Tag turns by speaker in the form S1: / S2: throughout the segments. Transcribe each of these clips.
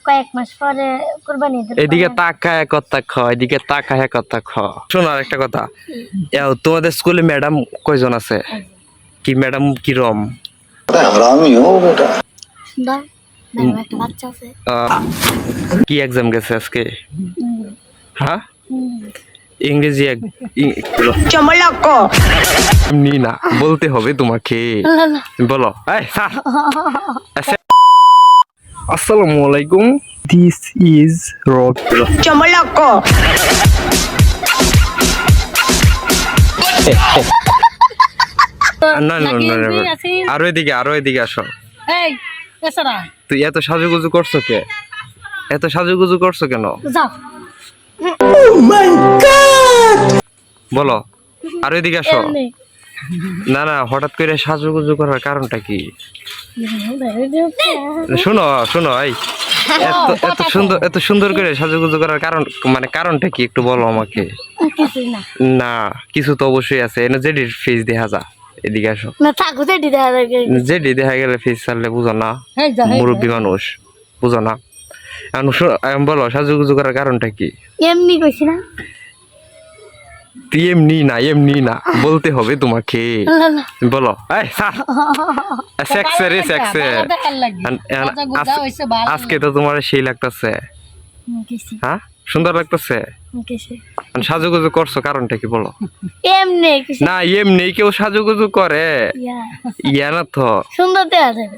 S1: কয়েক মাস পরে কুরবানি ঈদ।
S2: এদিকে তাকায় কথা খ, এদিকে তাকায় কথা খ। শোনো আর একটা কথা, তোমাদের স্কুলে ম্যাডাম কয়জন আছে? কি ম্যাডাম কিরম?
S1: সুন্দর ম্যাডাম একটা বাচ্চা আছে।
S2: কি এক্সাম গেছে আজকে? হ্যাঁ, ইংরেজি এমনি না, বলতে হবে তোমাকে। বলো। আসসালামু আলাইকুম, দিস ইজ রক। না না না, আরো এদিকে আসো। তুই এত সাজুগুজু করছো কে? এত সাজুগুজু করছো কেন? বলো, আরো এদিকে আসো। না না, হঠাৎ করে সাজুগুজু করার কারণটা কি? শোনো শোনো, এই এত সুন্দর করে সাজুগুজু করার কারণ, মানে কারণটা কি একটু বলো আমাকে। না, কিছু তো অবশ্যই আছে। এনে জেডির ফেস দেখা যা, এদিকে আসো। জেডি দেখা গেলে ফেস ছাড়লে বুঝো না, মুরব্বী মানুষ বুঝো না। এখন বলো, সাজুগুজু করার কারণটা কি?
S1: এমনি কইছি না,
S2: এমনি না, বলতে হবে তোমাকে। বলো। আজকে তো তোমার সেই লাগতেছে, হ্যাঁ সুন্দর লাগতেছে। সাজুগুজু করছো কারণটা কি বলো?
S1: এমনি
S2: না, এমনি কেউ সাজুগুজু করে? ইয়া না তো,
S1: সুন্দর দেখা যায়।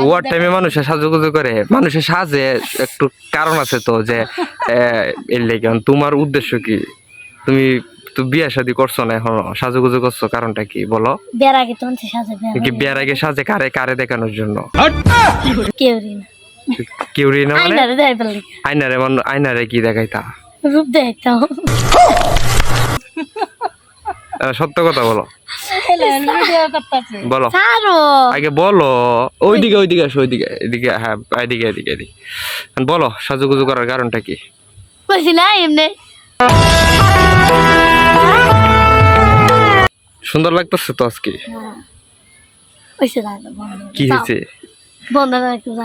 S2: ওয়ার টাইমে মানুষের সাজুগুজু করে, মানুষের সাজে একটু কারণ আছে তো, যে এর লেগে। তোমার উদ্দেশ্য কি? তুমি তো বিয়ে শাদী করছো না এখনো, সাজুগুজু করছো কারণটা কি বলো?
S1: বিয়ের আগে তো সাজে,
S2: বিয়ের আগে সাজে কারে দেখানোর জন্য?
S1: কেউ
S2: না মানে আয়নারে কি দেখাইতা?
S1: রূপ দেখাইতাম।
S2: সত্য কথা বলো, বলো আগে বলো। ওইদিকে আসো, এদিকে। হ্যাঁ, এদিকে বলো, সাজুগুজু করার কারণটা কি?
S1: বলছি না এমনি
S2: সুন্দর লাগতেছে তো আজকে। কি হয়েছে?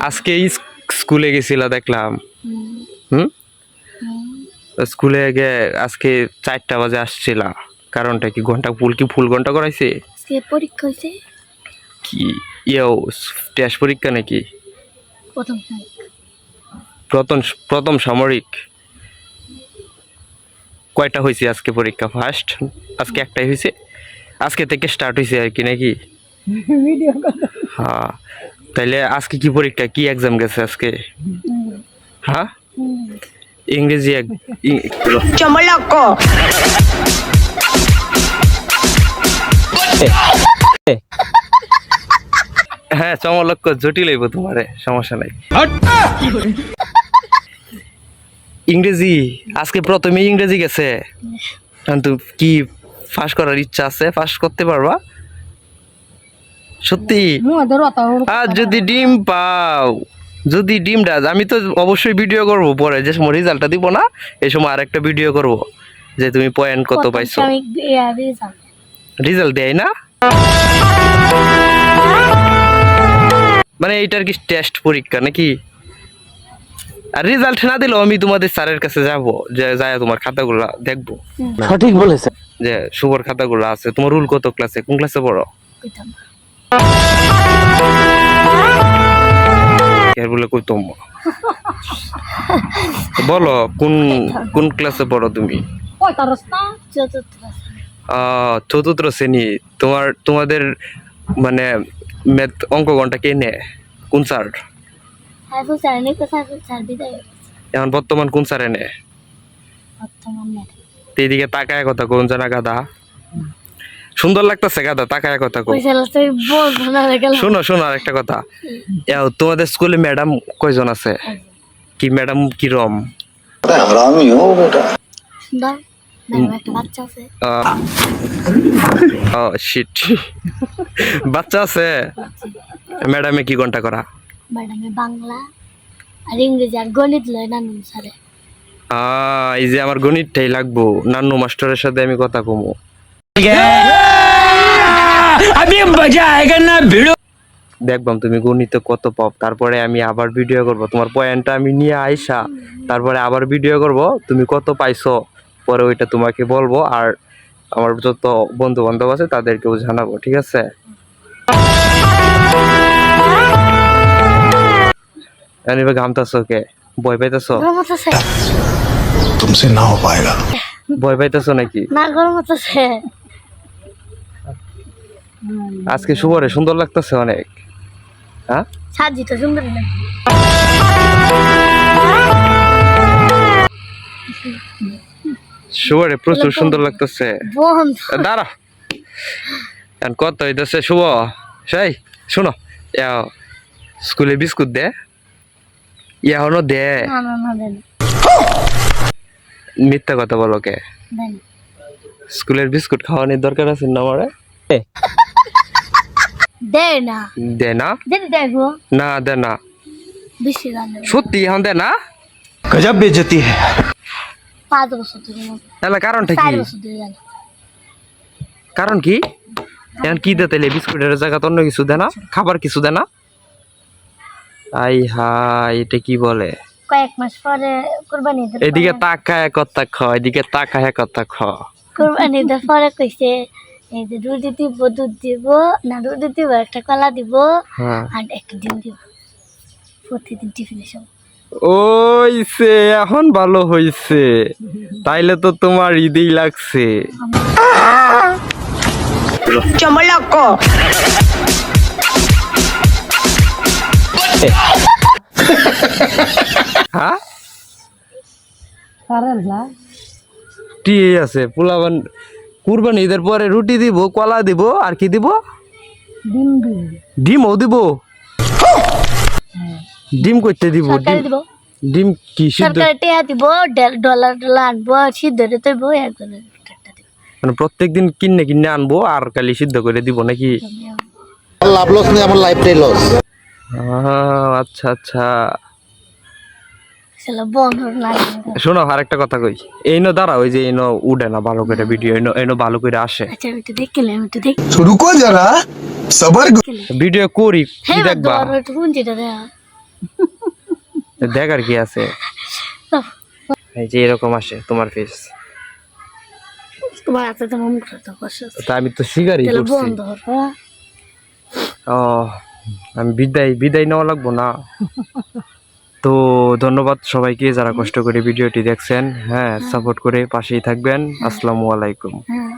S2: আজকে স্কুলে গেছিলা দেখলাম। স্কুলে আজকে 4টা বাজে আসছিলা, কারণটা কি? ঘন্টা ফুল ঘন্টা করাইছে?
S1: পরীক্ষা হয়েছে
S2: কি? টেস্ট পরীক্ষা নাকি? প্রথম সামরিক। কয়টা হয়েছে আজকে পরীক্ষা? ফার্স্ট আজকে একটাই হয়েছে, আজকে থেকে স্টার্ট হয়েছে আর কি নাকি? হ্যাঁ, তাইলে আজকে কি পরীক্ষা, কি এক্সাম গেছে আজকে? হ্যাঁ, ইংরেজি হ্যাঁ, চমলক্ষ জটিল হইব তোমারে, সমস্যা নাই। ইংরেজি আজকে প্রথমে ইংরেজি গেছে, কিন্তু কি ফাঁস করার ইচ্ছা আছে? ফাঁস করতে পারবা সত্যি? আর যদি ডিম পাও, যদি ডিমটা, আমি তো অবশ্যই ভিডিও করব পরে, যে সময় রেজাল্টটা দিব না এই সময় আরেকটা ভিডিও করব, যে তুমি পয়েন্ট কত পাইছো। রেজাল্ট দেয় না মানে এইটার কি টেস্ট পরীক্ষা নাকি? আর রেজাল্ট না দিলেও আমি তোমাদের স্যারের কাছে যাব, যে যায় তোমার খাতাগুলো দেখবো।
S3: সঠিক বলেছে,
S2: যে শুভর খাতাগুলো আছে। তোমার রুল কত ক্লাসে, কোন ক্লাসে পড়ো? বলে কইতম, বলো কোন ক্লাসে পড়ো তুমি? চতুর্থ শ্রেণী। তোমাদের মানে ম্যাথ অঙ্ক ঘন্টা কে নেয়? কোন স্যার? এখন বর্তমান কোন স্যারে নেয়? এইদিকে তাকায় কথা কোন জানা গাদা। সুন্দর লাগতেছে গাদা, তাকায় কথা কো। শোনো আর একটা কথা, তোমাদের স্কুলে ম্যাডাম কয়জন আছে? কি ম্যাডাম কিরম? বাচ্চা আছে? ম্যাডামে কি ঘন্টা করা?
S1: বাংলা আর ইংরেজি আর গণিত লয় নানু স্যারে।
S2: এই যে আমার গণিতটাই লাগবো, নান্নু মাস্টারের সাথে আমি কথা কমু।
S3: अभी मजा आएगा ना भिड़ो।
S2: দেখবাম তুমি গণিত কত পাও, তারপরে আমি আবার ভিডিও করব, তোমার পয়েন্টটা আমি নিয়ে আইসা তারপরে আবার ভিডিও করব, তুমি কত পাইছো পরে ওইটা তোমাকে বলবো, আর আমার যত বন্ধু বান্ধব আছে তাদেরকেও জানাবো, ঠিক আছে? এবার ঘামতাছো কে? ভয় পাইতেছো?
S1: গরম আছে
S3: तुमसे ना हो पाएगा।
S2: ভয় পাইতেছো নাকি?
S1: না, গরম আছে।
S2: আজকে শুভরে সুন্দর লাগতেছে অনেক। হ্যাঁ,
S1: সাজি তো সুন্দর লাগে।
S2: শুভরে প্রচুর সুন্দর লাগতেছে।
S1: বন্ধ
S2: দাঁড়া, এখন কত হইতেছে শুভ? সেই শুনো, স্কুলে বিস্কুট দে, এখনো দে।
S1: না না না, দেন
S2: মিথ্যা কথা বলো কে?
S1: দেন।
S2: স্কুলের বিস্কুট খাওয়ানোর দরকার আছে না আমারে?
S1: দে না,
S2: দে না?
S1: দেন দেখো
S2: না দে না,
S1: বেশি গান
S2: সত্যি এখন দে না।
S3: गजब बेइज्जती है।
S1: 5 বছর ধরে
S2: তাহলে কারণটা
S1: 4
S2: কি?
S1: বছর ধরে জানি।
S2: কারণ কি? এখন কি দে তাইলে? বিস্কুটের জায়গা অন্য কিছু দে না? খাবার কিছু দে না? আই হাই, এটা কি বলে?
S1: কয়েক মাস পরে কুরবানি ঈদের
S2: এদিকে
S1: পরে-
S2: তাকায় কথা খ, এদিকে তাকায় কথা খ।
S1: কুরবানি ঈদের পরে কইছে এই যে দুধ দিব, দুধ দিব না, দুধ দিব, একটা কলা দিব
S2: হ্যাঁ,
S1: আর একটা ডিম দিব প্রতিদিন টিফিনে সব।
S2: ওইছে এখন ভালো হইছে, তাইলে তো তোমার ঈদেই লাগছে। হ্যাঁ, ঠিক আছে। পোলাবান কুরবানি ঈদের পরে রুটি দিব, কলা দিব, আর কি দিব?
S1: ডিম দিব,
S2: ডিমও দিব। ডিম করতে দিব?
S1: সরকারি দিব,
S2: ডিম কি সিদ্ধ?
S1: সরকারি টিয়া দিব, ডলার ডলার আনবো, সিদ্ধ রেতে বই একজনের একটা দিব।
S2: মানে প্রত্যেকদিন কিনে কিনে আনবো আর কালি সিদ্ধ করে দিব নাকি?
S4: লাভ লস নেই, আমার লাইফটাই লস।
S2: আচ্ছা আচ্ছা।
S1: সেটা বন্ধ না।
S2: শোনো আর একটা কথা কই, এইনো দাঁড়া, ওই যে এইনো উঠে না ভালো করে ভিডিও, এইনো ভালো করে আসে।
S1: আচ্ছা আমি একটু দেখলে, আমি একটু দেখ
S3: रुको जरा सबर
S2: ভিডিও করি কি
S1: হ্যাঁ
S2: দেখবা?
S1: ধরো একটু গুঞ্জিটা রে।
S2: দেখ আর কি আছে। এই যে এরকম আসে তোমার ফেস,
S1: তোমার হাতে তো মন করে তো কষ্ট
S2: তা আমি তো শিকারই
S1: তাহলে
S2: করছি।
S1: বন্ধ হলো।
S2: ও, আমি বিদায় নেওয়া লাগবো না তো? ধন্যবাদ সবাইকে যারা কষ্ট করে ভিডিওটি দেখছেন। হ্যাঁ, সাপোর্ট করে পাশেই থাকবেন। আসসালামু আলাইকুম।
S1: হ্যাঁ।